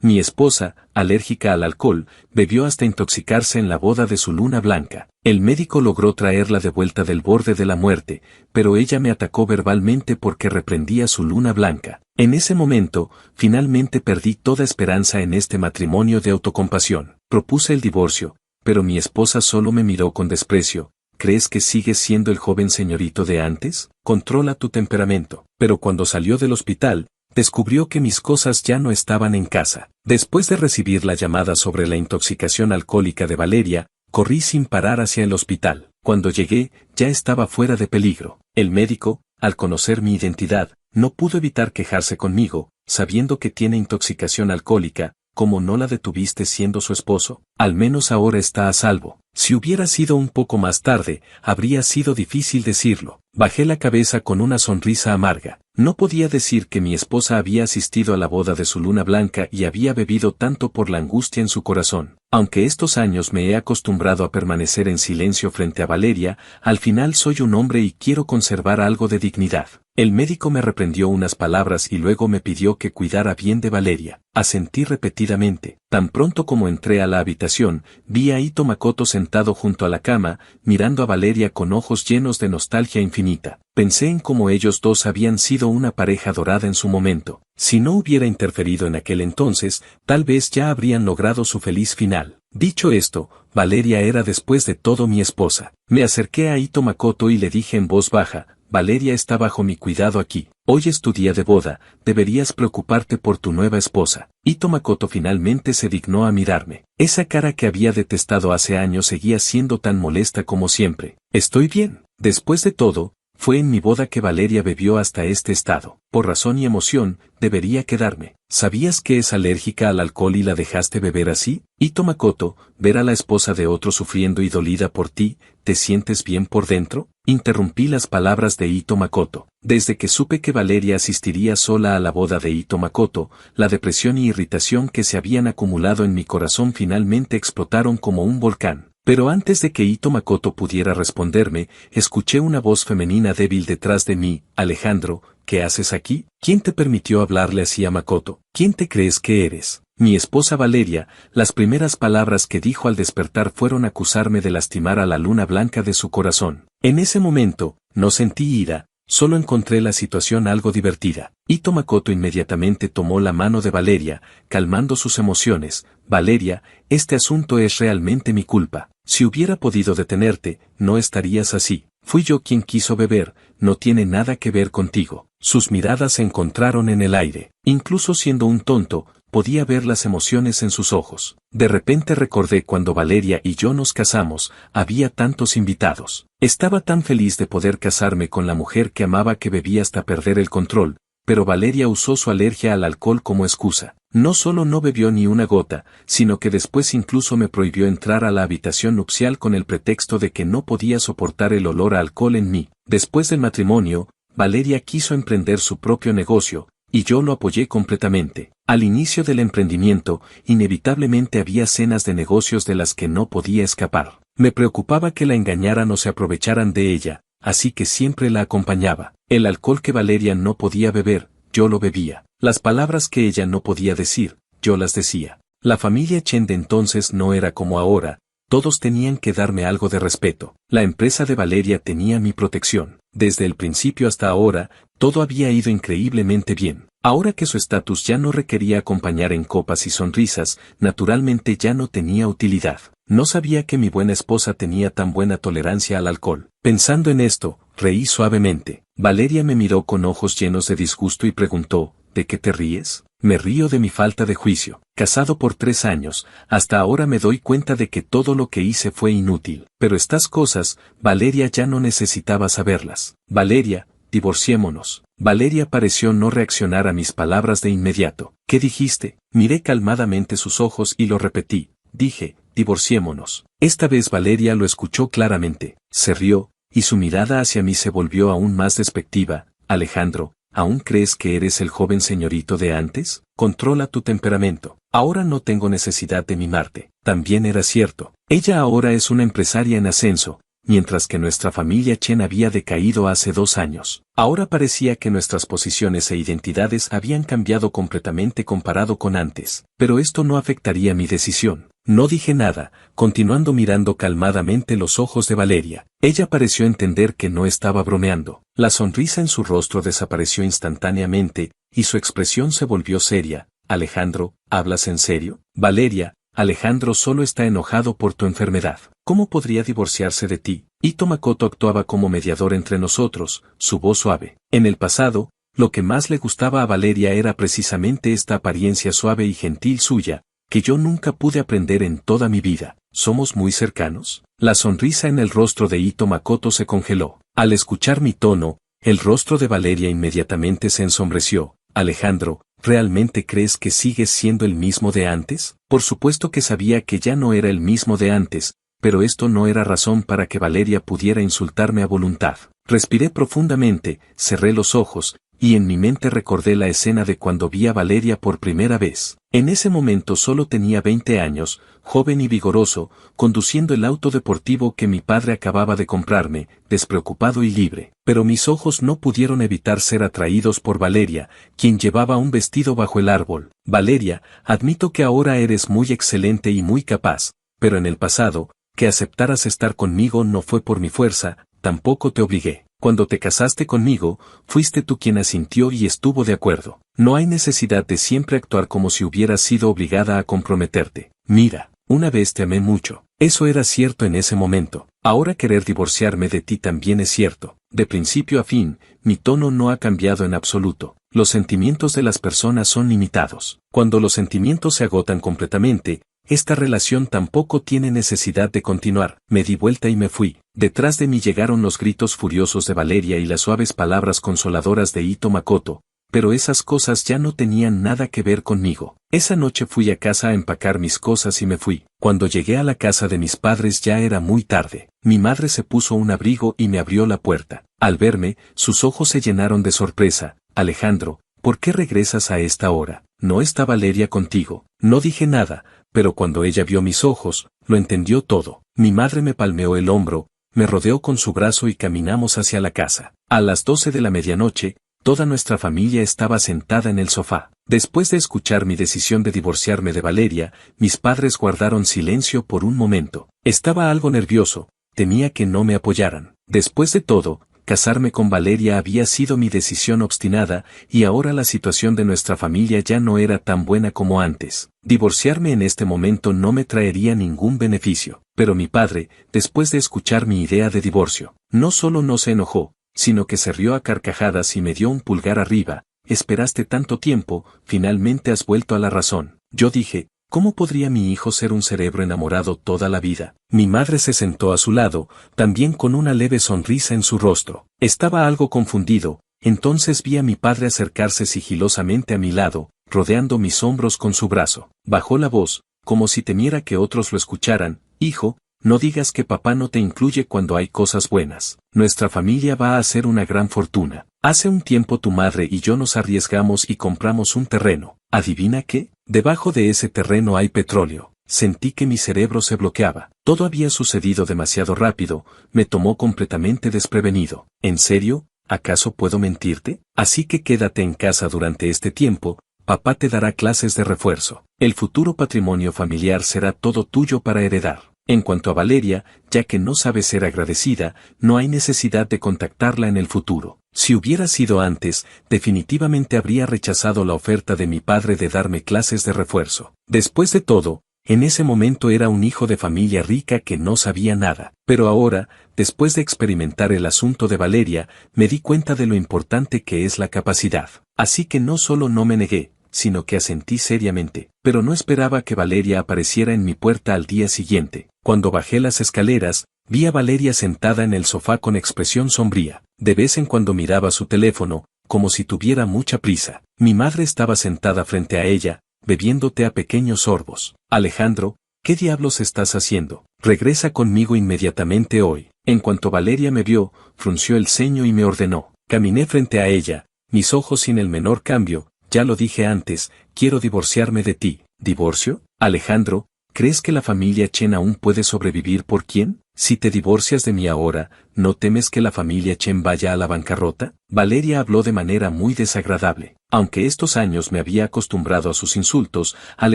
Mi esposa, alérgica al alcohol, bebió hasta intoxicarse en la boda de su luna blanca. El médico logró traerla de vuelta del borde de la muerte, pero ella me atacó verbalmente porque reprendía su luna blanca. En ese momento, finalmente perdí toda esperanza en este matrimonio de autocompasión. Propuse el divorcio, pero mi esposa solo me miró con desprecio. ¿Crees que sigues siendo el joven señorito de antes? Controla tu temperamento. Pero cuando salió del hospital, descubrió que mis cosas ya no estaban en casa. Después de recibir la llamada sobre la intoxicación alcohólica de Valeria, corrí sin parar hacia el hospital. Cuando llegué, ya estaba fuera de peligro. El médico, al conocer mi identidad, no pudo evitar quejarse conmigo, sabiendo que tiene intoxicación alcohólica. ¿Cómo no la detuviste siendo su esposo? Al menos ahora está a salvo. Si hubiera sido un poco más tarde, habría sido difícil decirlo. Bajé la cabeza con una sonrisa amarga. No podía decir que mi esposa había asistido a la boda de su luna blanca y había bebido tanto por la angustia en su corazón. Aunque estos años me he acostumbrado a permanecer en silencio frente a Valeria, al final soy un hombre y quiero conservar algo de dignidad. El médico me reprendió unas palabras y luego me pidió que cuidara bien de Valeria. Asentí repetidamente. Tan pronto como entré a la habitación, vi a Ito Makoto sentado junto a la cama, mirando a Valeria con ojos llenos de nostalgia infinita. Pensé en cómo ellos dos habían sido una pareja dorada en su momento. Si no hubiera interferido en aquel entonces, tal vez ya habrían logrado su feliz final. Dicho esto, Valeria era después de todo mi esposa. Me acerqué a Ito Makoto y le dije en voz baja, Valeria está bajo mi cuidado aquí. Hoy es tu día de boda, deberías preocuparte por tu nueva esposa. Ito Makoto finalmente se dignó a mirarme. Esa cara que había detestado hace años seguía siendo tan molesta como siempre. Estoy bien. Después de todo, fue en mi boda que Valeria bebió hasta este estado. Por razón y emoción, debería quedarme. ¿Sabías que es alérgica al alcohol y la dejaste beber así? Ito Makoto, ver a la esposa de otro sufriendo y dolida por ti, ¿te sientes bien por dentro? Interrumpí las palabras de Ito Makoto. Desde que supe que Valeria asistiría sola a la boda de Ito Makoto, la depresión y irritación que se habían acumulado en mi corazón finalmente explotaron como un volcán. Pero antes de que Ito Makoto pudiera responderme, escuché una voz femenina débil detrás de mí. Alejandro, ¿qué haces aquí? ¿Quién te permitió hablarle así a Makoto? ¿Quién te crees que eres? Mi esposa Valeria, las primeras palabras que dijo al despertar fueron acusarme de lastimar a la luna blanca de su corazón. En ese momento, no sentí ira, solo encontré la situación algo divertida. Ito Makoto inmediatamente tomó la mano de Valeria, calmando sus emociones. Valeria, este asunto es realmente mi culpa. Si hubiera podido detenerte, no estarías así. Fui yo quien quiso beber, no tiene nada que ver contigo. Sus miradas se encontraron en el aire. Incluso siendo un tonto, podía ver las emociones en sus ojos. De repente recordé cuando Valeria y yo nos casamos, había tantos invitados. Estaba tan feliz de poder casarme con la mujer que amaba que bebía hasta perder el control, pero Valeria usó su alergia al alcohol como excusa. No solo no bebió ni una gota, sino que después incluso me prohibió entrar a la habitación nupcial con el pretexto de que no podía soportar el olor a alcohol en mí. Después del matrimonio, Valeria quiso emprender su propio negocio, y yo lo apoyé completamente. Al inicio del emprendimiento, inevitablemente había cenas de negocios de las que no podía escapar. Me preocupaba que la engañaran o se aprovecharan de ella, así que siempre la acompañaba. El alcohol que Valeria no podía beber, yo lo bebía. Las palabras que ella no podía decir, yo las decía. La familia Chen de entonces no era como ahora, todos tenían que darme algo de respeto. La empresa de Valeria tenía mi protección. Desde el principio hasta ahora, todo había ido increíblemente bien. Ahora que su estatus ya no requería acompañar en copas y sonrisas, naturalmente ya no tenía utilidad. No sabía que mi buena esposa tenía tan buena tolerancia al alcohol. Pensando en esto, reí suavemente. Valeria me miró con ojos llenos de disgusto y preguntó, ¿de qué te ríes? Me río de mi falta de juicio. Casado por 3 años, hasta ahora me doy cuenta de que todo lo que hice fue inútil. Pero estas cosas, Valeria ya no necesitaba saberlas. Valeria, divorciémonos. Valeria pareció no reaccionar a mis palabras de inmediato. ¿Qué dijiste? Miré calmadamente sus ojos y lo repetí. Dije, divorciémonos. Esta vez Valeria lo escuchó claramente. Se rió, y su mirada hacia mí se volvió aún más despectiva. Alejandro, ¿aún crees que eres el joven señorito de antes? Controla tu temperamento. Ahora no tengo necesidad de mimarte. También era cierto. Ella ahora es una empresaria en ascenso. mientras que nuestra familia Chen había decaído hace 2 años. Ahora parecía que nuestras posiciones e identidades habían cambiado completamente comparado con antes, pero esto no afectaría mi decisión. No dije nada, continuando mirando calmadamente los ojos de Valeria. Ella pareció entender que no estaba bromeando. La sonrisa en su rostro desapareció instantáneamente, y su expresión se volvió seria. Alejandro, ¿hablas en serio? Valeria, Alejandro solo está enojado por tu enfermedad. ¿Cómo podría divorciarse de ti? Ito Makoto actuaba como mediador entre nosotros, su voz suave. En el pasado, lo que más le gustaba a Valeria era precisamente esta apariencia suave y gentil suya, que yo nunca pude aprender en toda mi vida. ¿Somos muy cercanos? La sonrisa en el rostro de Ito Makoto se congeló. Al escuchar mi tono, el rostro de Valeria inmediatamente se ensombreció. Alejandro, ¿realmente crees que sigues siendo el mismo de antes? Por supuesto que sabía que ya no era el mismo de antes, pero esto no era razón para que Valeria pudiera insultarme a voluntad. Respiré profundamente, cerré los ojos, y en mi mente recordé la escena de cuando vi a Valeria por primera vez. En ese momento solo tenía 20 años, joven y vigoroso, conduciendo el auto deportivo que mi padre acababa de comprarme, despreocupado y libre. Pero mis ojos no pudieron evitar ser atraídos por Valeria, quien llevaba un vestido bajo el árbol. Valeria, admito que ahora eres muy excelente y muy capaz, pero en el pasado, que aceptaras estar conmigo no fue por mi fuerza, tampoco te obligué. Cuando te casaste conmigo, fuiste tú quien asintió y estuvo de acuerdo. No hay necesidad de siempre actuar como si hubieras sido obligada a comprometerte. Mira, una vez te amé mucho. Eso era cierto en ese momento. Ahora querer divorciarme de ti también es cierto. De principio a fin, mi tono no ha cambiado en absoluto. Los sentimientos de las personas son limitados. Cuando los sentimientos se agotan completamente, esta relación tampoco tiene necesidad de continuar. Me di vuelta y me fui. Detrás de mí llegaron los gritos furiosos de Valeria y las suaves palabras consoladoras de Ito Makoto, pero esas cosas ya no tenían nada que ver conmigo. Esa noche fui a casa a empacar mis cosas y me fui. Cuando llegué a la casa de mis padres ya era muy tarde. Mi madre se puso un abrigo y me abrió la puerta. Al verme, sus ojos se llenaron de sorpresa. Alejandro, ¿por qué regresas a esta hora? ¿No está Valeria contigo? No dije nada, pero cuando ella vio mis ojos, lo entendió todo. Mi madre me palmeó el hombro, me rodeó con su brazo y caminamos hacia la casa. A las 12 de la medianoche, toda nuestra familia estaba sentada en el sofá. Después de escuchar mi decisión de divorciarme de Valeria, mis padres guardaron silencio por un momento. Estaba algo nervioso, temía que no me apoyaran. Después de todo, casarme con Valeria había sido mi decisión obstinada, y ahora la situación de nuestra familia ya no era tan buena como antes. Divorciarme en este momento no me traería ningún beneficio. Pero mi padre, después de escuchar mi idea de divorcio, no solo no se enojó, sino que se rió a carcajadas y me dio un pulgar arriba. Esperaste tanto tiempo, finalmente has vuelto a la razón. Yo dije, ¿cómo podría mi hijo ser un cerebro enamorado toda la vida? Mi madre se sentó a su lado, también con una leve sonrisa en su rostro. Estaba algo confundido, entonces vi a mi padre acercarse sigilosamente a mi lado, rodeando mis hombros con su brazo. Bajó la voz, como si temiera que otros lo escucharan. Hijo, no digas que papá no te incluye cuando hay cosas buenas. Nuestra familia va a hacer una gran fortuna. Hace un tiempo tu madre y yo nos arriesgamos y compramos un terreno. ¿Adivina qué? Debajo de ese terreno hay petróleo. Sentí que mi cerebro se bloqueaba. Todo había sucedido demasiado rápido, me tomó completamente desprevenido. ¿En serio? ¿Acaso puedo mentirte? Así que quédate en casa durante este tiempo, papá te dará clases de refuerzo. El futuro patrimonio familiar será todo tuyo para heredar. En cuanto a Valeria, ya que no sabe ser agradecida, no hay necesidad de contactarla en el futuro. Si hubiera sido antes, definitivamente habría rechazado la oferta de mi padre de darme clases de refuerzo. Después de todo, en ese momento era un hijo de familia rica que no sabía nada. Pero ahora, después de experimentar el asunto de Valeria, me di cuenta de lo importante que es la capacidad. Así que no solo no me negué, sino que asentí seriamente. Pero no esperaba que Valeria apareciera en mi puerta al día siguiente. Cuando bajé las escaleras, vi a Valeria sentada en el sofá con expresión sombría. De vez en cuando miraba su teléfono, como si tuviera mucha prisa. Mi madre estaba sentada frente a ella, bebiendo té a pequeños sorbos. Alejandro, ¿qué diablos estás haciendo? Regresa conmigo inmediatamente hoy. En cuanto Valeria me vio, frunció el ceño y me ordenó. Caminé frente a ella, mis ojos sin el menor cambio. Ya lo dije antes, quiero divorciarme de ti. ¿Divorcio? Alejandro, ¿crees que la familia Chen aún puede sobrevivir por quién? si te divorcias de mí ahora, ¿no temes que la familia Chen vaya a la bancarrota? Valeria habló de manera muy desagradable. Aunque estos años me había acostumbrado a sus insultos, al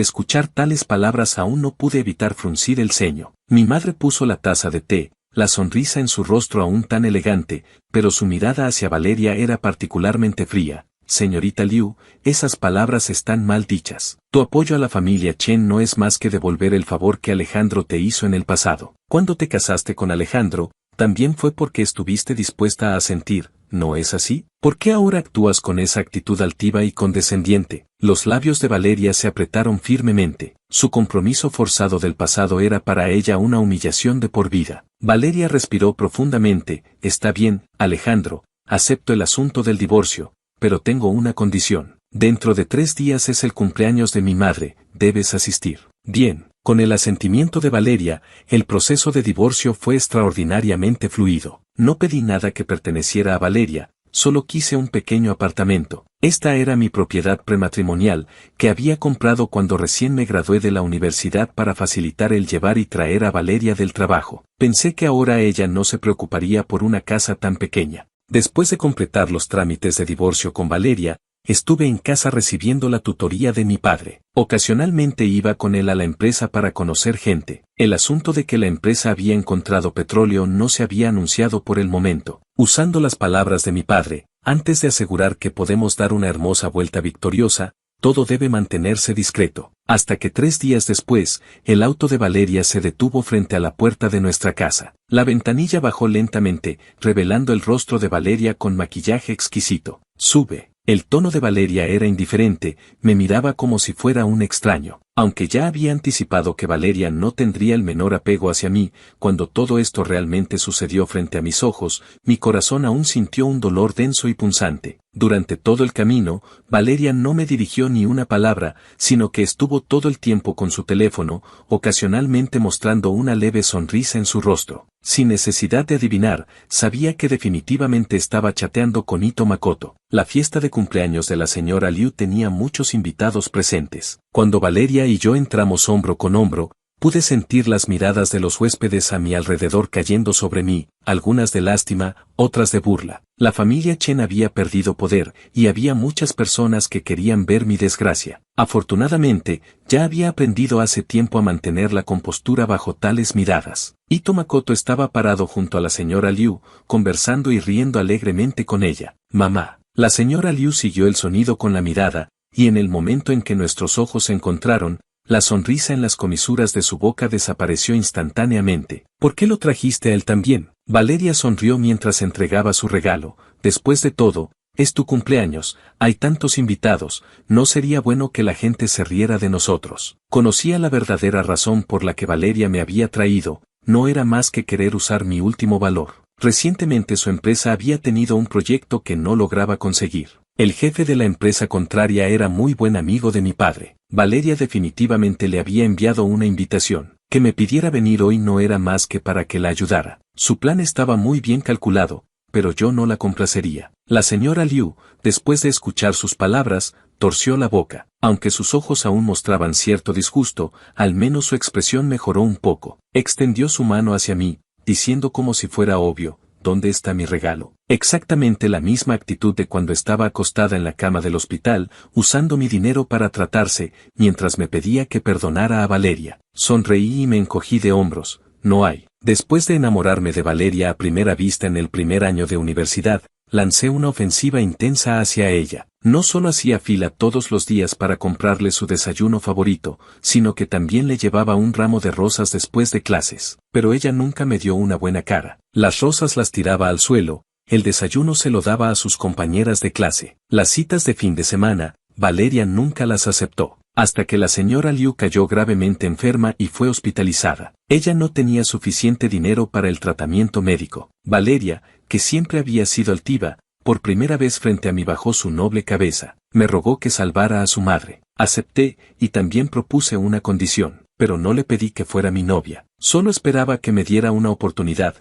escuchar tales palabras aún no pude evitar fruncir el ceño. Mi madre puso la taza de té, la sonrisa en su rostro aún tan elegante, pero su mirada hacia Valeria era particularmente fría. Señorita Liu, esas palabras están mal dichas. Tu apoyo a la familia Chen no es más que devolver el favor que Alejandro te hizo en el pasado. Cuando te casaste con Alejandro, también fue porque estuviste dispuesta a sentir, ¿no es así? ¿Por qué ahora actúas con esa actitud altiva y condescendiente? Los labios de Valeria se apretaron firmemente. Su compromiso forzado del pasado era para ella una humillación de por vida. Valeria respiró profundamente. Está bien, Alejandro, acepto el asunto del divorcio, pero tengo una condición. Dentro de 3 días es el cumpleaños de mi madre, debes asistir. Bien. Con el asentimiento de Valeria, el proceso de divorcio fue extraordinariamente fluido. No pedí nada que perteneciera a Valeria, solo quise un pequeño apartamento. Esta era mi propiedad prematrimonial, que había comprado cuando recién me gradué de la universidad para facilitar el llevar y traer a Valeria del trabajo. Pensé que ahora ella no se preocuparía por una casa tan pequeña. Después de completar los trámites de divorcio con Valeria, estuve en casa recibiendo la tutoría de mi padre. Ocasionalmente iba con él a la empresa para conocer gente. El asunto de que la empresa había encontrado petróleo no se había anunciado por el momento. Usando las palabras de mi padre, antes de asegurar que podemos dar una hermosa vuelta victoriosa, todo debe mantenerse discreto. Hasta que 3 días después, el auto de Valeria se detuvo frente a la puerta de nuestra casa. La ventanilla bajó lentamente, revelando el rostro de Valeria con maquillaje exquisito. Sube. El tono de Valeria era indiferente, me miraba como si fuera un extraño. Aunque ya había anticipado que Valeria no tendría el menor apego hacia mí, cuando todo esto realmente sucedió frente a mis ojos, mi corazón aún sintió un dolor denso y punzante. Durante todo el camino, Valeria no me dirigió ni una palabra, sino que estuvo todo el tiempo con su teléfono, ocasionalmente mostrando una leve sonrisa en su rostro. Sin necesidad de adivinar, sabía que definitivamente estaba chateando con Ito Makoto. La fiesta de cumpleaños de la señora Liu tenía muchos invitados presentes. Cuando Valeria y yo entramos hombro con hombro, pude sentir las miradas de los huéspedes a mi alrededor cayendo sobre mí, algunas de lástima, otras de burla. La familia Chen había perdido poder, y había muchas personas que querían ver mi desgracia. Afortunadamente, ya había aprendido hace tiempo a mantener la compostura bajo tales miradas. Ito Makoto estaba parado junto a la señora Liu, conversando y riendo alegremente con ella. Mamá. La señora Liu siguió el sonido con la mirada, y en el momento en que nuestros ojos se encontraron, la sonrisa en las comisuras de su boca desapareció instantáneamente. ¿Por qué lo trajiste a él también? Valeria sonrió mientras entregaba su regalo. Después de todo, es tu cumpleaños, hay tantos invitados, no sería bueno que la gente se riera de nosotros. Conocía la verdadera razón por la que Valeria me había traído, no era más que querer usar mi último valor. Recientemente su empresa había tenido un proyecto que no lograba conseguir. El jefe de la empresa contraria era muy buen amigo de mi padre. Valeria definitivamente le había enviado una invitación. Que me pidiera venir hoy no era más que para que la ayudara. Su plan estaba muy bien calculado, pero yo no la complacería. La señora Liu, después de escuchar sus palabras, torció la boca. Aunque sus ojos aún mostraban cierto disgusto, al menos su expresión mejoró un poco. Extendió su mano hacia mí, diciendo como si fuera obvio, ¿dónde está mi regalo? Exactamente la misma actitud de cuando estaba acostada en la cama del hospital, usando mi dinero para tratarse, mientras me pedía que perdonara a Valeria. Sonreí y me encogí de hombros. No hay. Después de enamorarme de Valeria a primera vista en el primer año de universidad, lancé una ofensiva intensa hacia ella. No solo hacía fila todos los días para comprarle su desayuno favorito, sino que también le llevaba un ramo de rosas después de clases. Pero ella nunca me dio una buena cara. Las rosas las tiraba al suelo, el desayuno se lo daba a sus compañeras de clase. Las citas de fin de semana, Valeria nunca las aceptó. Hasta que la señora Liu cayó gravemente enferma y fue hospitalizada. Ella no tenía suficiente dinero para el tratamiento médico. Valeria, que siempre había sido altiva, por primera vez frente a mí bajó su noble cabeza. Me rogó que salvara a su madre. Acepté, y también propuse una condición, pero no le pedí que fuera mi novia. Solo esperaba que me diera una oportunidad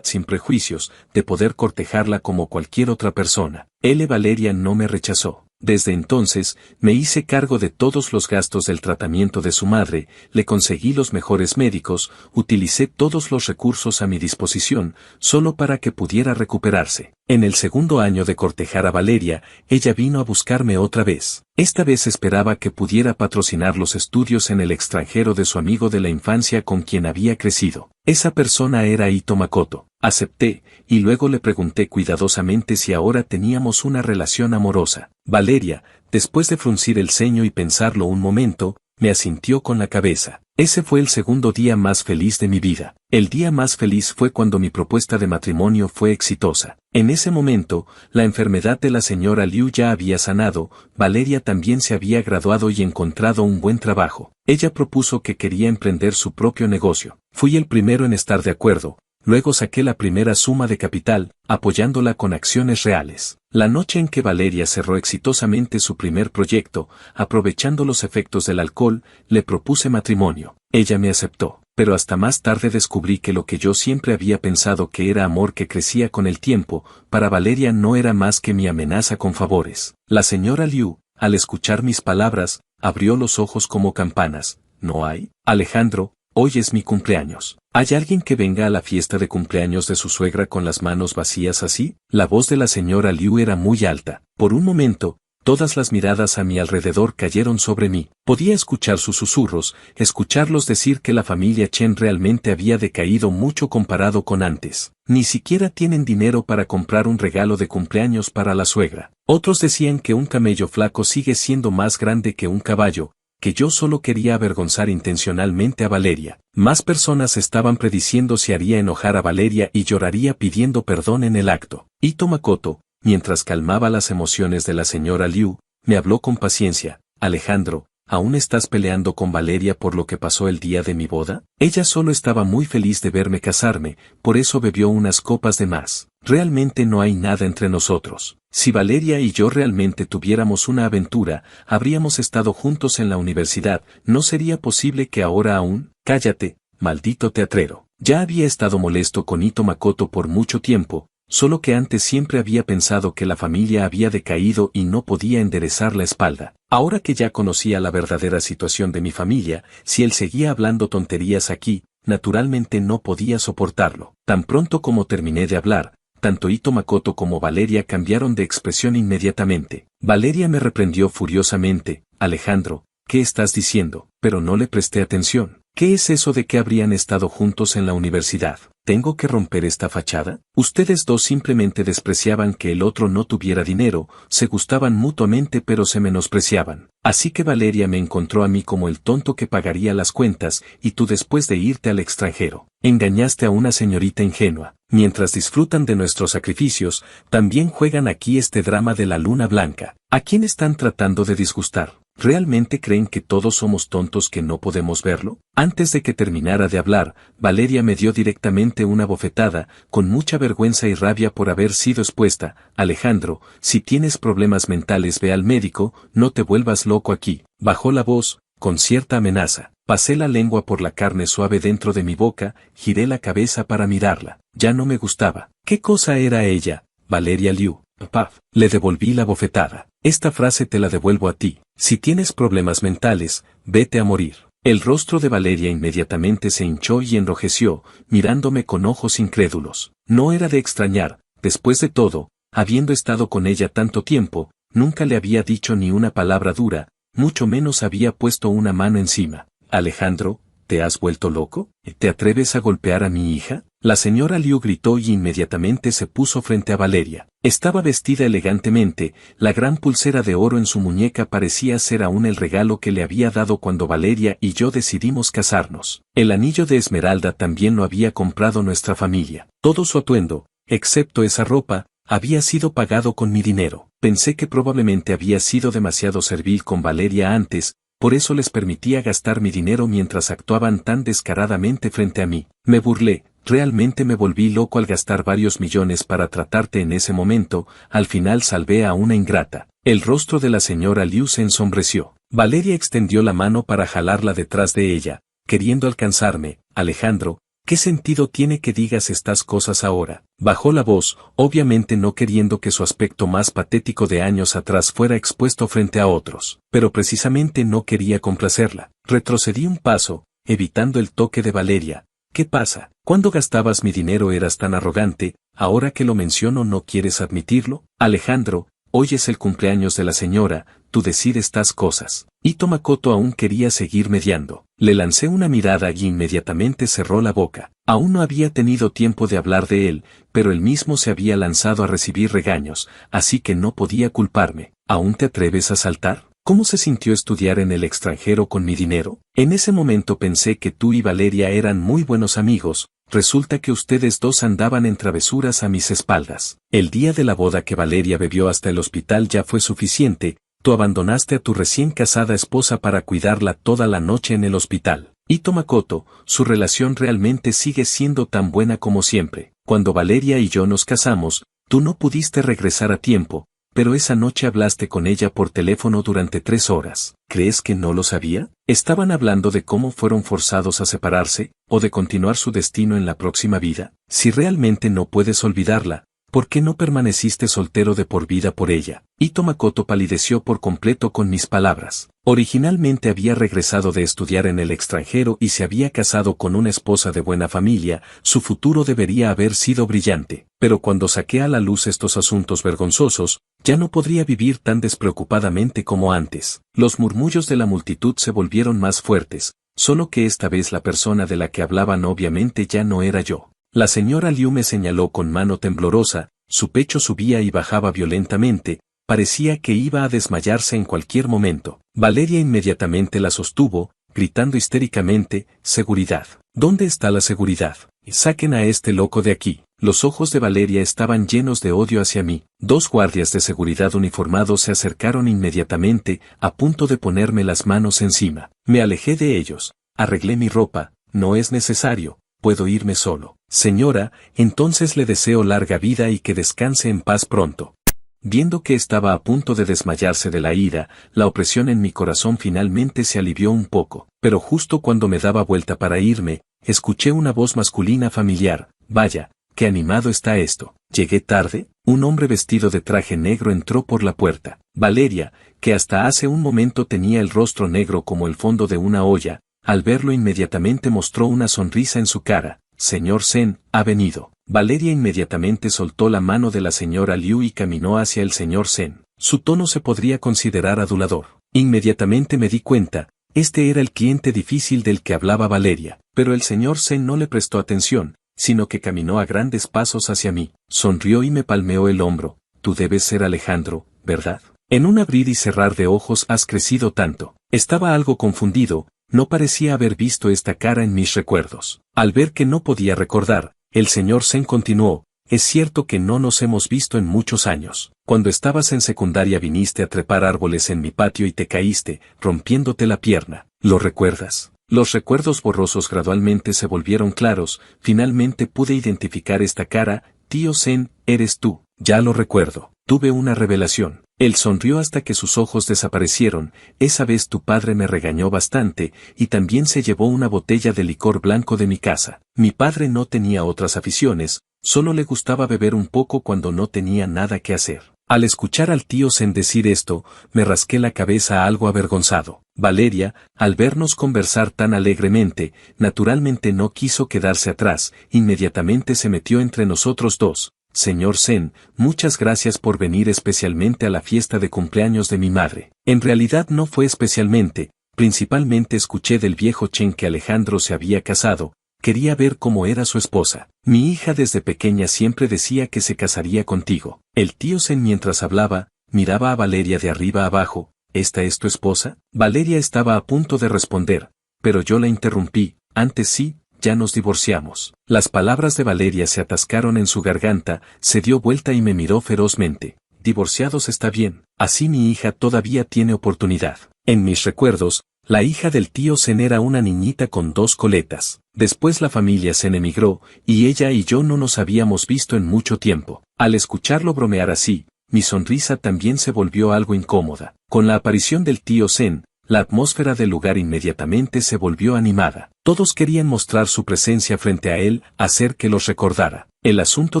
sin prejuicios, de poder cortejarla como cualquier otra persona. Valeria no me rechazó. Desde entonces, me hice cargo de todos los gastos del tratamiento de su madre, le conseguí los mejores médicos, utilicé todos los recursos a mi disposición, solo para que pudiera recuperarse. En el segundo año de cortejar a Valeria, ella vino a buscarme otra vez. Esta vez esperaba que pudiera patrocinar los estudios en el extranjero de su amigo de la infancia con quien había crecido. Esa persona era Ito Makoto. Acepté, y luego le pregunté cuidadosamente si ahora teníamos una relación amorosa. Valeria, después de fruncir el ceño y pensarlo un momento, me asintió con la cabeza. Ese fue el segundo día más feliz de mi vida. El día más feliz fue cuando mi propuesta de matrimonio fue exitosa. En ese momento, la enfermedad de la señora Liu ya había sanado, Valeria también se había graduado y encontrado un buen trabajo. Ella propuso que quería emprender su propio negocio. Fui el primero en estar de acuerdo. Luego saqué la primera suma de capital, apoyándola con acciones reales. La noche en que Valeria cerró exitosamente su primer proyecto, aprovechando los efectos del alcohol, le propuse matrimonio. Ella me aceptó, pero hasta más tarde descubrí que lo que yo siempre había pensado que era amor que crecía con el tiempo, para Valeria no era más que mi amenaza con favores. La señora Liu, al escuchar mis palabras, abrió los ojos como campanas. ¿No hay? Alejandro, hoy es mi cumpleaños. ¿Hay alguien que venga a la fiesta de cumpleaños de su suegra con las manos vacías así? La voz de la señora Liu era muy alta. Por un momento, todas las miradas a mi alrededor cayeron sobre mí. Podía escuchar sus susurros, escucharlos decir que la familia Chen realmente había decaído mucho comparado con antes. Ni siquiera tienen dinero para comprar un regalo de cumpleaños para la suegra. Otros decían que un camello flaco sigue siendo más grande que un caballo, que yo solo quería avergonzar intencionalmente a Valeria. Más personas estaban prediciendo si haría enojar a Valeria y lloraría pidiendo perdón en el acto. Ito Makoto, mientras calmaba las emociones de la señora Liu, me habló con paciencia. Alejandro, ¿aún estás peleando con Valeria por lo que pasó el día de mi boda? Ella solo estaba muy feliz de verme casarme, por eso bebió unas copas de más. Realmente no hay nada entre nosotros. Si Valeria y yo realmente tuviéramos una aventura, habríamos estado juntos en la universidad, ¿no sería posible que ahora aún? Cállate, maldito teatrero. Ya había estado molesto con Ito Makoto por mucho tiempo, solo que antes siempre había pensado que la familia había decaído y no podía enderezar la espalda. Ahora que ya conocía la verdadera situación de mi familia, si él seguía hablando tonterías aquí, naturalmente no podía soportarlo. Tan pronto como terminé de hablar, tanto Ito Makoto como Valeria cambiaron de expresión inmediatamente. Valeria me reprendió furiosamente. Alejandro, ¿qué estás diciendo? Pero no le presté atención. ¿Qué es eso de que habrían estado juntos en la universidad? ¿Tengo que romper esta fachada? Ustedes dos simplemente despreciaban que el otro no tuviera dinero, se gustaban mutuamente pero se menospreciaban. Así que Valeria me encontró a mí como el tonto que pagaría las cuentas, y tú después de irte al extranjero. Engañaste a una señorita ingenua. Mientras disfrutan de nuestros sacrificios, también juegan aquí este drama de la luna blanca. ¿A quién están tratando de disgustar? ¿Realmente creen que todos somos tontos que no podemos verlo? Antes de que terminara de hablar, Valeria me dio directamente una bofetada, con mucha vergüenza y rabia por haber sido expuesta. Alejandro, si tienes problemas mentales ve al médico, no te vuelvas loco aquí. Bajó la voz, con cierta amenaza. Pasé la lengua por la carne suave dentro de mi boca, giré la cabeza para mirarla. Ya no me gustaba. ¿Qué cosa era ella? Valeria Liu. Paf. Le devolví la bofetada. Esta frase te la devuelvo a ti. Si tienes problemas mentales, vete a morir. El rostro de Valeria inmediatamente se hinchó y enrojeció, mirándome con ojos incrédulos. No era de extrañar, después de todo, habiendo estado con ella tanto tiempo, nunca le había dicho ni una palabra dura, mucho menos había puesto una mano encima. Alejandro, ¿te has vuelto loco? ¿Te atreves a golpear a mi hija? La señora Liu gritó y inmediatamente se puso frente a Valeria. Estaba vestida elegantemente, la gran pulsera de oro en su muñeca parecía ser aún el regalo que le había dado cuando Valeria y yo decidimos casarnos. El anillo de esmeralda también lo había comprado nuestra familia. Todo su atuendo, excepto esa ropa, había sido pagado con mi dinero. Pensé que probablemente había sido demasiado servil con Valeria antes, por eso les permitía gastar mi dinero mientras actuaban tan descaradamente frente a mí. Me burlé. Realmente me volví loco al gastar varios millones para tratarte en ese momento, al final salvé a una ingrata. El rostro de la señora Liu se ensombreció. Valeria extendió la mano para jalarla detrás de ella, queriendo alcanzarme. Alejandro, ¿Qué sentido tiene que digas estas cosas ahora? Bajó la voz, obviamente no queriendo que su aspecto más patético de años atrás fuera expuesto frente a otros, pero precisamente no quería complacerla. Retrocedí un paso, evitando el toque de Valeria. ¿Qué pasa? Cuando gastabas mi dinero eras tan arrogante, ahora que lo menciono no quieres admitirlo. Alejandro, hoy es el cumpleaños de la señora, tú decides estas cosas. Ito Makoto aún quería seguir mediando. Le lancé una mirada y inmediatamente cerró la boca. Aún no había tenido tiempo de hablar de él, pero él mismo se había lanzado a recibir regaños, así que no podía culparme. ¿Aún te atreves a saltar? ¿Cómo se sintió estudiar en el extranjero con mi dinero? En ese momento pensé que tú y Valeria eran muy buenos amigos, resulta que ustedes dos andaban en travesuras a mis espaldas. El día de la boda que Valeria bebió hasta el hospital ya fue suficiente, tú abandonaste a tu recién casada esposa para cuidarla toda la noche en el hospital. Ito Makoto, su relación realmente sigue siendo tan buena como siempre. Cuando Valeria y yo nos casamos, tú no pudiste regresar a tiempo, pero esa noche hablaste con ella por teléfono durante 3 horas. ¿Crees que no lo sabía? ¿Estaban hablando de cómo fueron forzados a separarse, o de continuar su destino en la próxima vida? Si realmente no puedes olvidarla, ¿por qué no permaneciste soltero de por vida por ella? Ito Makoto palideció por completo con mis palabras. Originalmente había regresado de estudiar en el extranjero y se había casado con una esposa de buena familia, su futuro debería haber sido brillante. Pero cuando saqué a la luz estos asuntos vergonzosos, ya no podría vivir tan despreocupadamente como antes. Los murmullos de la multitud se volvieron más fuertes, solo que esta vez la persona de la que hablaban obviamente ya no era yo. La señora Liu me señaló con mano temblorosa, su pecho subía y bajaba violentamente, parecía que iba a desmayarse en cualquier momento. Valeria inmediatamente la sostuvo, gritando histéricamente, «¡Seguridad! ¿Dónde está la seguridad? Saquen a este loco de aquí». Los ojos de Valeria estaban llenos de odio hacia mí. 2 guardias de seguridad uniformados se acercaron inmediatamente, a punto de ponerme las manos encima. Me alejé de ellos, arreglé mi ropa, no es necesario, puedo irme solo. Señora, entonces le deseo larga vida y que descanse en paz pronto. Viendo que estaba a punto de desmayarse de la ira, la opresión en mi corazón finalmente se alivió un poco, pero justo cuando me daba vuelta para irme, escuché una voz masculina familiar, «Vaya, qué animado está esto». ¿Llegué tarde? Un hombre vestido de traje negro entró por la puerta. Valeria, que hasta hace un momento tenía el rostro negro como el fondo de una olla, al verlo inmediatamente mostró una sonrisa en su cara. «Señor Zen, ha venido». Valeria inmediatamente soltó la mano de la señora Liu y caminó hacia el señor Zen. Su tono se podría considerar adulador. Inmediatamente me di cuenta, este era el cliente difícil del que hablaba Valeria, pero el señor Zen no le prestó atención, sino que caminó a grandes pasos hacia mí, sonrió y me palmeó el hombro. «Tú debes ser Alejandro, ¿verdad? En un abrir y cerrar de ojos has crecido tanto». Estaba algo confundido, no parecía haber visto esta cara en mis recuerdos. Al ver que no podía recordar, el señor Zen continuó, «Es cierto que no nos hemos visto en muchos años. Cuando estabas en secundaria viniste a trepar árboles en mi patio y te caíste, rompiéndote la pierna. ¿Lo recuerdas?». Los recuerdos borrosos gradualmente se volvieron claros, finalmente pude identificar esta cara. «Tío Zen, eres tú». «Ya lo recuerdo. Tuve una revelación». Él sonrió hasta que sus ojos desaparecieron. «Esa vez tu padre me regañó bastante, y también se llevó una botella de licor blanco de mi casa. Mi padre no tenía otras aficiones, solo le gustaba beber un poco cuando no tenía nada que hacer». Al escuchar al tío Zen decir esto, me rasqué la cabeza algo avergonzado. Valeria, al vernos conversar tan alegremente, naturalmente no quiso quedarse atrás, inmediatamente se metió entre nosotros dos. «Señor Zen, muchas gracias por venir especialmente a la fiesta de cumpleaños de mi madre». En realidad no fue especialmente, principalmente escuché del viejo Chen que Alejandro se había casado, quería ver cómo era su esposa. «Mi hija desde pequeña siempre decía que se casaría contigo». El tío Zen mientras hablaba, miraba a Valeria de arriba a abajo. «¿Esta es tu esposa?». Valeria estaba a punto de responder, pero yo la interrumpí. «Antes sí, ya nos divorciamos». Las palabras de Valeria se atascaron en su garganta, se dio vuelta y me miró ferozmente. «Divorciados está bien, así mi hija todavía tiene oportunidad». En mis recuerdos, la hija del tío Zen era una niñita con 2 coletas. Después la familia Zen emigró, y ella y yo no nos habíamos visto en mucho tiempo. Al escucharlo bromear así, mi sonrisa también se volvió algo incómoda. Con la aparición del tío Zen, La atmósfera del lugar inmediatamente se volvió animada. Todos querían mostrar su presencia frente a él, hacer que los recordara. El asunto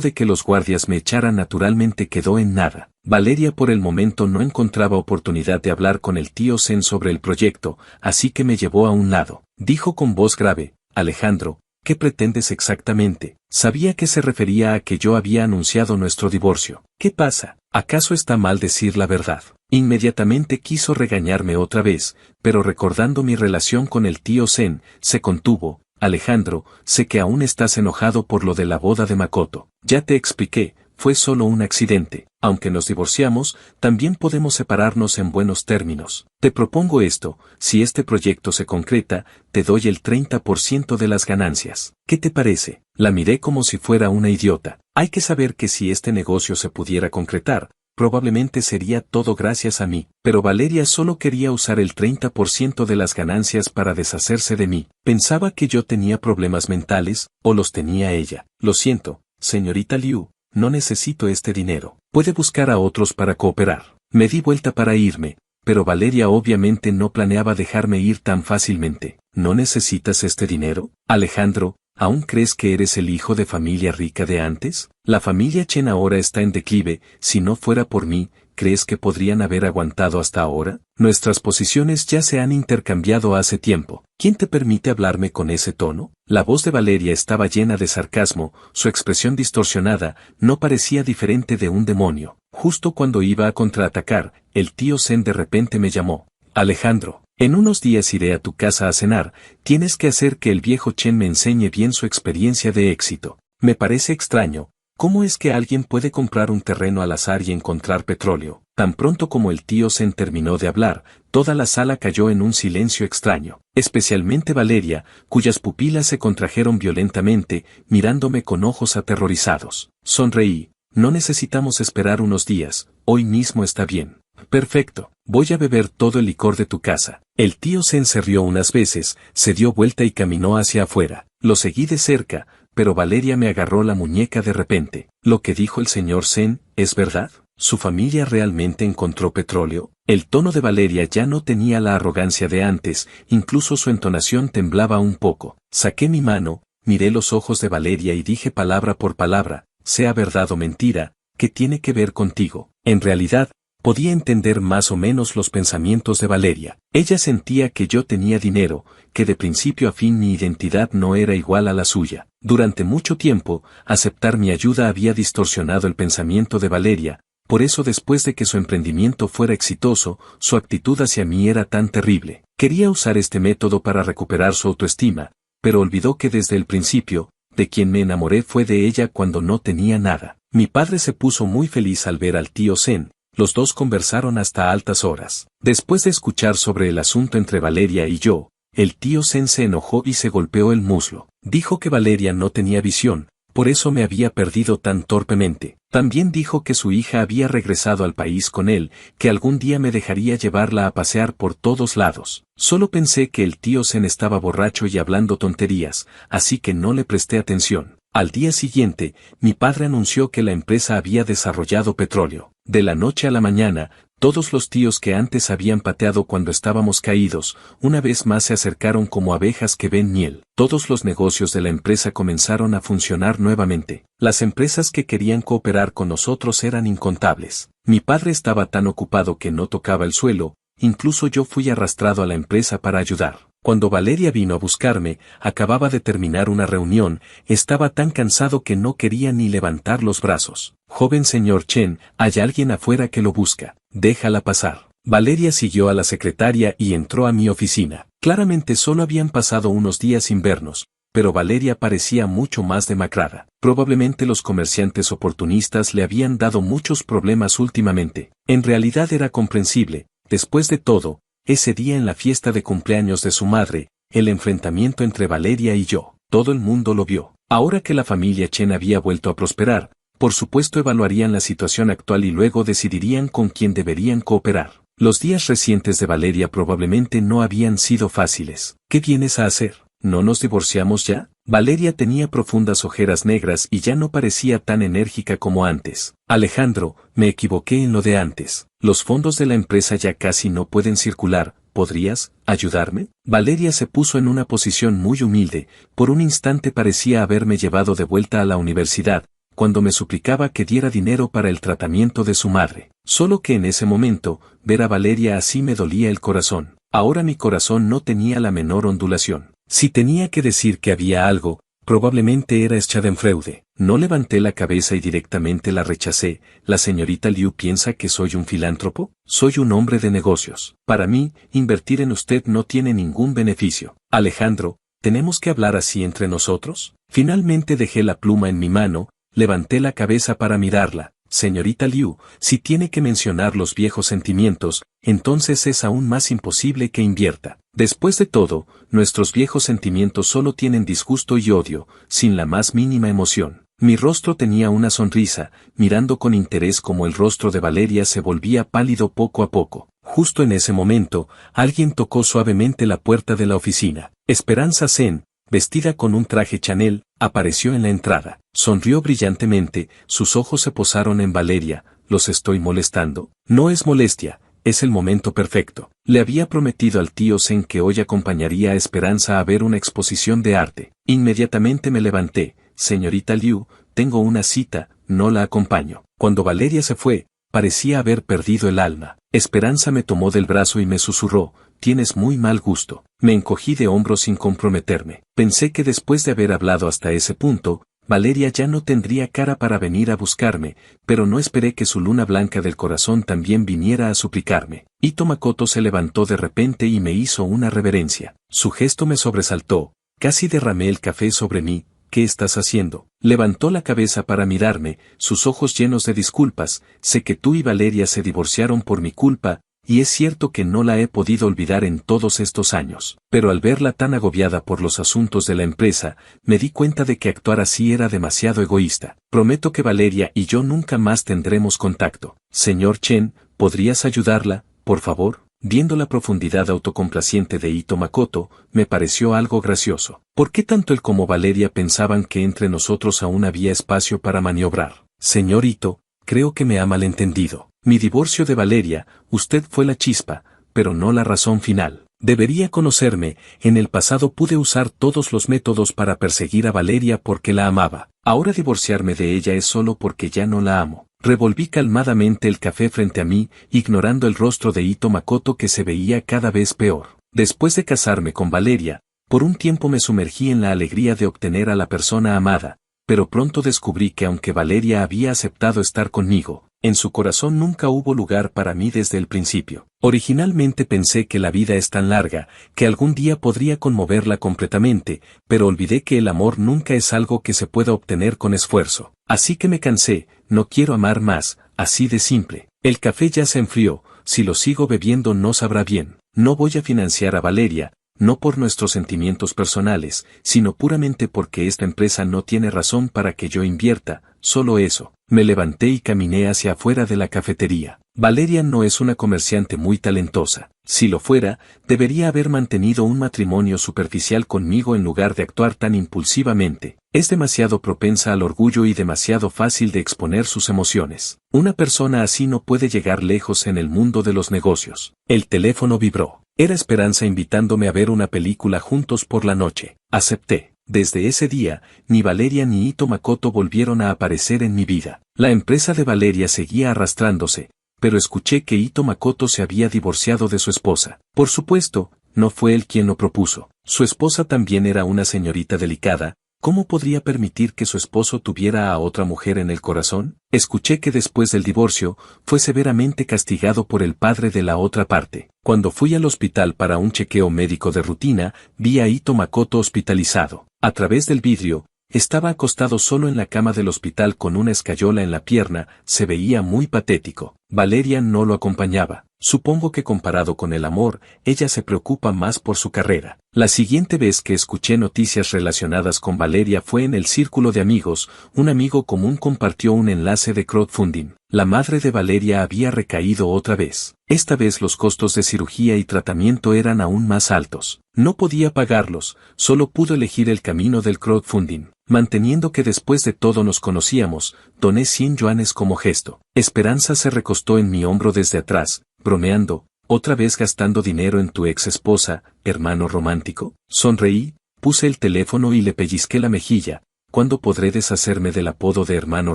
de que los guardias me echaran naturalmente quedó en nada. Valeria por el momento no encontraba oportunidad de hablar con el tío Zen sobre el proyecto, así que me llevó a un lado. Dijo con voz grave: Alejandro, ¿qué pretendes exactamente? Sabía que se refería a que yo había anunciado nuestro divorcio. ¿Qué pasa? ¿Acaso está mal decir la verdad? Inmediatamente quiso regañarme otra vez, pero recordando mi relación con el tío Zen, se contuvo. Alejandro, sé que aún estás enojado por lo de la boda de Makoto. Ya te expliqué, fue solo un accidente. Aunque nos divorciamos, también podemos separarnos en buenos términos. Te propongo esto: si este proyecto se concreta, te doy el 30% de las ganancias. ¿Qué te parece? La miré como si fuera una idiota. Hay que saber que si este negocio se pudiera concretar, probablemente sería todo gracias a mí. Pero Valeria solo quería usar el 30% de las ganancias para deshacerse de mí. Pensaba que yo tenía problemas mentales, o los tenía ella. Lo siento, señorita Liu, no necesito este dinero. Puede buscar a otros para cooperar. Me di vuelta para irme, pero Valeria obviamente no planeaba dejarme ir tan fácilmente. ¿No necesitas este dinero? Alejandro, ¿aún crees que eres el hijo de familia rica de antes? La familia Chen ahora está en declive. Si no fuera por mí, ¿crees que podrían haber aguantado hasta ahora? Nuestras posiciones ya se han intercambiado hace tiempo. ¿Quién te permite hablarme con ese tono? La voz de Valeria estaba llena de sarcasmo, su expresión distorsionada no parecía diferente de un demonio. Justo cuando iba a contraatacar, el tío Zen de repente me llamó. Alejandro, en unos días iré a tu casa a cenar, tienes que hacer que el viejo Chen me enseñe bien su experiencia de éxito. Me parece extraño. ¿Cómo es que alguien puede comprar un terreno al azar y encontrar petróleo? Tan pronto como el tío Zen terminó de hablar, toda la sala cayó en un silencio extraño, especialmente Valeria, cuyas pupilas se contrajeron violentamente, mirándome con ojos aterrorizados. Sonreí. No necesitamos esperar unos días, hoy mismo está bien. Perfecto, voy a beber todo el licor de tu casa. El tío Zen se rió unas veces, se dio vuelta y caminó hacia afuera. Lo seguí de cerca, pero Valeria me agarró la muñeca de repente. Lo que dijo el señor Zen, ¿es verdad? ¿Su familia realmente encontró petróleo? El tono de Valeria ya no tenía la arrogancia de antes, incluso su entonación temblaba un poco. Saqué mi mano, miré los ojos de Valeria y dije palabra por palabra: sea verdad o mentira, ¿qué tiene que ver contigo? En realidad, podía entender más o menos los pensamientos de Valeria. Ella sentía que yo tenía dinero, que de principio a fin mi identidad no era igual a la suya. Durante mucho tiempo, aceptar mi ayuda había distorsionado el pensamiento de Valeria, por eso después de que su emprendimiento fuera exitoso, su actitud hacia mí era tan terrible. Quería usar este método para recuperar su autoestima, pero olvidó que desde el principio, de quien me enamoré fue de ella cuando no tenía nada. Mi padre se puso muy feliz al ver al tío Zen. Los dos conversaron hasta altas horas. Después de escuchar sobre el asunto entre Valeria y yo, el tío Zen se enojó y se golpeó el muslo. Dijo que Valeria no tenía visión, por eso me había perdido tan torpemente. También dijo que su hija había regresado al país con él, que algún día me dejaría llevarla a pasear por todos lados. Solo pensé que el tío Zen estaba borracho y hablando tonterías, así que no le presté atención. Al día siguiente, mi padre anunció que la empresa había desarrollado petróleo. De la noche a la mañana, todos los tíos que antes habían pateado cuando estábamos caídos, una vez más se acercaron como abejas que ven miel. Todos los negocios de la empresa comenzaron a funcionar nuevamente. Las empresas que querían cooperar con nosotros eran incontables. Mi padre estaba tan ocupado que no tocaba el suelo, incluso yo fui arrastrado a la empresa para ayudar. Cuando Valeria vino a buscarme, acababa de terminar una reunión, estaba tan cansado que no quería ni levantar los brazos. Joven señor Chen, hay alguien afuera que lo busca. Déjala pasar. Valeria siguió a la secretaria y entró a mi oficina. Claramente solo habían pasado unos días sin vernos, pero Valeria parecía mucho más demacrada. Probablemente los comerciantes oportunistas le habían dado muchos problemas últimamente. En realidad era comprensible. Después de todo, ese día en la fiesta de cumpleaños de su madre, el enfrentamiento entre Valeria y yo, todo el mundo lo vio. Ahora que la familia Chen había vuelto a prosperar, por supuesto evaluarían la situación actual y luego decidirían con quién deberían cooperar. Los días recientes de Valeria probablemente no habían sido fáciles. ¿Qué vienes a hacer? ¿No nos divorciamos ya? Valeria tenía profundas ojeras negras y ya no parecía tan enérgica como antes. Alejandro, me equivoqué en lo de antes. Los fondos de la empresa ya casi no pueden circular, ¿podrías ayudarme? Valeria se puso en una posición muy humilde, por un instante parecía haberme llevado de vuelta a la universidad, cuando me suplicaba que diera dinero para el tratamiento de su madre. Solo que en ese momento, ver a Valeria así me dolía el corazón. Ahora mi corazón no tenía la menor ondulación. Si tenía que decir que había algo, probablemente era Schadenfreude. No levanté la cabeza y directamente la rechacé. ¿La señorita Liu piensa que soy un filántropo? Soy un hombre de negocios. Para mí, invertir en usted no tiene ningún beneficio. Alejandro, ¿tenemos que hablar así entre nosotros? Finalmente dejé la pluma en mi mano, levanté la cabeza para mirarla. Señorita Liu, si tiene que mencionar los viejos sentimientos, entonces es aún más imposible que invierta. Después de todo, nuestros viejos sentimientos solo tienen disgusto y odio, sin la más mínima emoción. Mi rostro tenía una sonrisa, mirando con interés cómo el rostro de Valeria se volvía pálido poco a poco. Justo en ese momento, alguien tocó suavemente la puerta de la oficina. Esperanza Sen, vestida con un traje Chanel, apareció en la entrada. Sonrió brillantemente, sus ojos se posaron en Valeria. ¿Los estoy molestando? No es molestia, es el momento perfecto. Le había prometido al tío Sen que hoy acompañaría a Esperanza a ver una exposición de arte. Inmediatamente me levanté. Señorita Liu, tengo una cita, no la acompaño. Cuando Valeria se fue, parecía haber perdido el alma. Esperanza me tomó del brazo y me susurró, tienes muy mal gusto. Me encogí de hombros sin comprometerme. Pensé que después de haber hablado hasta ese punto, Valeria ya no tendría cara para venir a buscarme, pero no esperé que su luna blanca del corazón también viniera a suplicarme. Ito Makoto se levantó de repente y me hizo una reverencia. Su gesto me sobresaltó, casi derramé el café sobre mí. ¿Qué estás haciendo? Levantó la cabeza para mirarme, sus ojos llenos de disculpas. Sé que tú y Valeria se divorciaron por mi culpa, y es cierto que no la he podido olvidar en todos estos años. Pero al verla tan agobiada por los asuntos de la empresa, me di cuenta de que actuar así era demasiado egoísta. Prometo que Valeria y yo nunca más tendremos contacto. Señor Chen, ¿podrías ayudarla, por favor? Viendo la profundidad autocomplaciente de Ito Makoto, me pareció algo gracioso. ¿Por qué tanto él como Valeria pensaban que entre nosotros aún había espacio para maniobrar? Señor Ito, creo que me ha malentendido. Mi divorcio de Valeria, usted fue la chispa, pero no la razón final. Debería conocerme, en el pasado pude usar todos los métodos para perseguir a Valeria porque la amaba. Ahora divorciarme de ella es solo porque ya no la amo. Revolví calmadamente el café frente a mí, ignorando el rostro de Ito Makoto que se veía cada vez peor. Después de casarme con Valeria, por un tiempo me sumergí en la alegría de obtener a la persona amada, pero pronto descubrí que aunque Valeria había aceptado estar conmigo, en su corazón nunca hubo lugar para mí desde el principio. Originalmente pensé que la vida es tan larga, que algún día podría conmoverla completamente, pero olvidé que el amor nunca es algo que se pueda obtener con esfuerzo. Así que me cansé, no quiero amar más, así de simple. El café ya se enfrió, si lo sigo bebiendo no sabrá bien. No voy a financiar a Valeria, no por nuestros sentimientos personales, sino puramente porque esta empresa no tiene razón para que yo invierta, solo eso. Me levanté y caminé hacia afuera de la cafetería. Valeria no es una comerciante muy talentosa. Si lo fuera, debería haber mantenido un matrimonio superficial conmigo en lugar de actuar tan impulsivamente. Es demasiado propensa al orgullo y demasiado fácil de exponer sus emociones. Una persona así no puede llegar lejos en el mundo de los negocios. El teléfono vibró. Era Esperanza invitándome a ver una película juntos por la noche. Acepté. Desde ese día, ni Valeria ni Ito Makoto volvieron a aparecer en mi vida. La empresa de Valeria seguía arrastrándose, pero escuché que Ito Makoto se había divorciado de su esposa. Por supuesto, no fue él quien lo propuso. Su esposa también era una señorita delicada. ¿Cómo podría permitir que su esposo tuviera a otra mujer en el corazón? Escuché que después del divorcio, fue severamente castigado por el padre de la otra parte. Cuando fui al hospital para un chequeo médico de rutina, vi a Ito Makoto hospitalizado. A través del vidrio, estaba acostado solo en la cama del hospital con una escayola en la pierna, se veía muy patético. Valeria no lo acompañaba. Supongo que comparado con el amor, ella se preocupa más por su carrera. La siguiente vez que escuché noticias relacionadas con Valeria fue en el círculo de amigos. Un amigo común compartió un enlace de crowdfunding. La madre de Valeria había recaído otra vez. Esta vez los costos de cirugía y tratamiento eran aún más altos. No podía pagarlos, solo pudo elegir el camino del crowdfunding. Manteniendo que después de todo nos conocíamos, doné 100 yuanes como gesto. Esperanza se recostó en mi hombro desde atrás, bromeando, ¿Otra vez gastando dinero en tu ex esposa, hermano romántico? Sonreí, puse el teléfono y le pellizqué la mejilla. ¿Cuándo podré deshacerme del apodo de hermano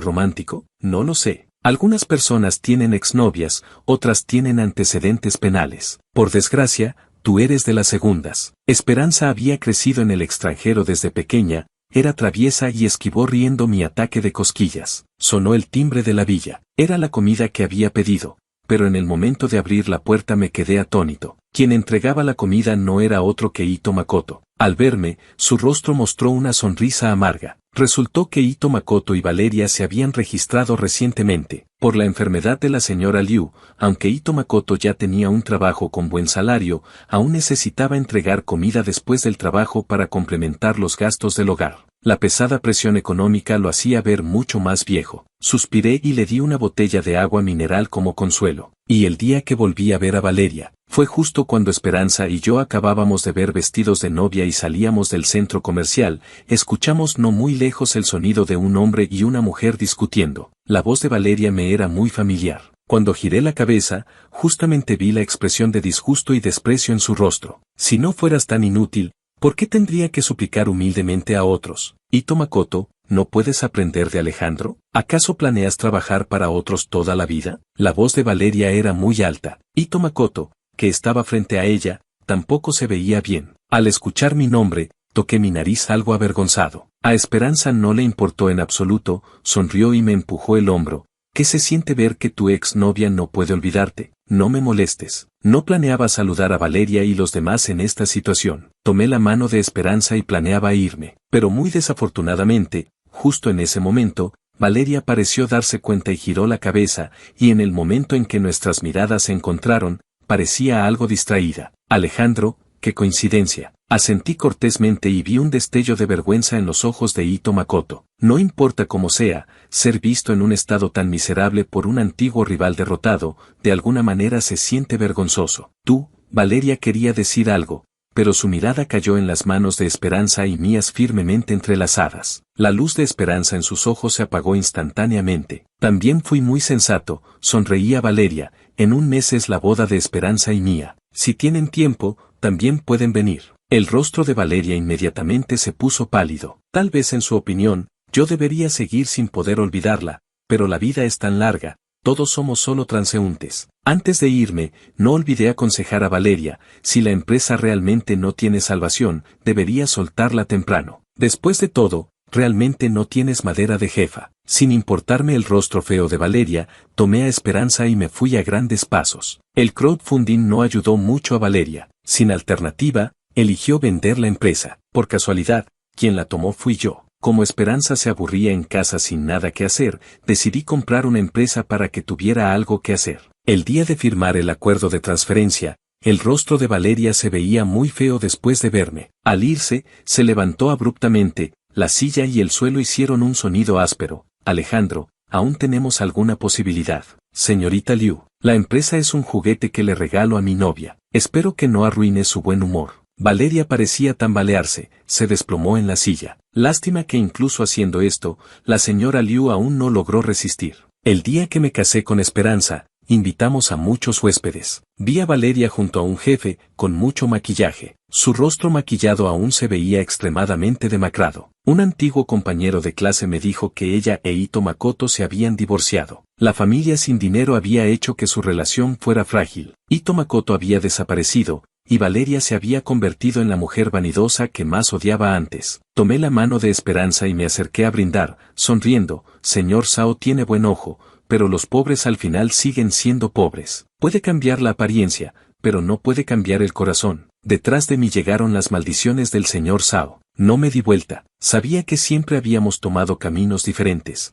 romántico? No lo sé. Algunas personas tienen exnovias, otras tienen antecedentes penales. Por desgracia, tú eres de las segundas. Esperanza había crecido en el extranjero desde pequeña, era traviesa y esquivó riendo mi ataque de cosquillas. Sonó el timbre de la villa. Era la comida que había pedido, pero en el momento de abrir la puerta me quedé atónito. Quien entregaba la comida no era otro que Ito Makoto. Al verme, su rostro mostró una sonrisa amarga. Resultó que Ito Makoto y Valeria se habían registrado recientemente. Por la enfermedad de la señora Liu, aunque Ito Makoto ya tenía un trabajo con buen salario, aún necesitaba entregar comida después del trabajo para complementar los gastos del hogar. La pesada presión económica lo hacía ver mucho más viejo. Suspiré y le di una botella de agua mineral como consuelo. Y el día que volví a ver a Valeria, fue justo cuando Esperanza y yo acabábamos de ver vestidos de novia y salíamos del centro comercial, escuchamos no muy lejos el sonido de un hombre y una mujer discutiendo. La voz de Valeria me era muy familiar. Cuando giré la cabeza, justamente vi la expresión de disgusto y desprecio en su rostro. Si no fueras tan inútil, ¿por qué tendría que suplicar humildemente a otros? Ito Makoto, ¿no puedes aprender de Alejandro? ¿Acaso planeas trabajar para otros toda la vida? La voz de Valeria era muy alta. Ito Makoto, que estaba frente a ella, tampoco se veía bien. Al escuchar mi nombre, toqué mi nariz algo avergonzado. A Esperanza no le importó en absoluto, sonrió y me empujó el hombro. ¿Qué se siente ver que tu exnovia no puede olvidarte? No me molestes. No planeaba saludar a Valeria y los demás en esta situación. Tomé la mano de Esperanza y planeaba irme. Pero muy desafortunadamente, justo en ese momento, Valeria pareció darse cuenta y giró la cabeza, y en el momento en que nuestras miradas se encontraron, parecía algo distraída. Alejandro, qué coincidencia. Asentí cortésmente y vi un destello de vergüenza en los ojos de Ito Makoto. No importa cómo sea, ser visto en un estado tan miserable por un antiguo rival derrotado, de alguna manera se siente vergonzoso. Tú, Valeria quería decir algo, pero su mirada cayó en las manos de Esperanza y mías firmemente entrelazadas. La luz de esperanza en sus ojos se apagó instantáneamente. También fui muy sensato, sonreía Valeria, en un mes es la boda de Esperanza y mía. Si tienen tiempo, también pueden venir. El rostro de Valeria inmediatamente se puso pálido. Tal vez en su opinión, yo debería seguir sin poder olvidarla, pero la vida es tan larga, todos somos solo transeúntes. Antes de irme, no olvidé aconsejar a Valeria, si la empresa realmente no tiene salvación, debería soltarla temprano. Después de todo, realmente no tienes madera de jefa. Sin importarme el rostro feo de Valeria, tomé a Esperanza y me fui a grandes pasos. El crowdfunding no ayudó mucho a Valeria. Sin alternativa, eligió vender la empresa. Por casualidad, quien la tomó fui yo. Como Esperanza se aburría en casa sin nada que hacer, decidí comprar una empresa para que tuviera algo que hacer. El día de firmar el acuerdo de transferencia, el rostro de Valeria se veía muy feo después de verme. Al irse, se levantó abruptamente, la silla y el suelo hicieron un sonido áspero. Alejandro, aún tenemos alguna posibilidad. Señorita Liu, la empresa es un juguete que le regalo a mi novia. Espero que no arruine su buen humor. Valeria parecía tambalearse, se desplomó en la silla. Lástima que incluso haciendo esto, la señora Liu aún no logró resistir. El día que me casé con Esperanza, invitamos a muchos huéspedes. Vi a Valeria junto a un jefe, con mucho maquillaje. Su rostro maquillado aún se veía extremadamente demacrado. Un antiguo compañero de clase me dijo que ella e Ito Makoto se habían divorciado. La familia sin dinero había hecho que su relación fuera frágil. Ito Makoto había desaparecido, y Valeria se había convertido en la mujer vanidosa que más odiaba antes. Tomé la mano de Esperanza y me acerqué a brindar, sonriendo. Señor Sao tiene buen ojo, pero los pobres al final siguen siendo pobres. Puede cambiar la apariencia, pero no puede cambiar el corazón. Detrás de mí llegaron las maldiciones del señor Sao. No me di vuelta. Sabía que siempre habíamos tomado caminos diferentes.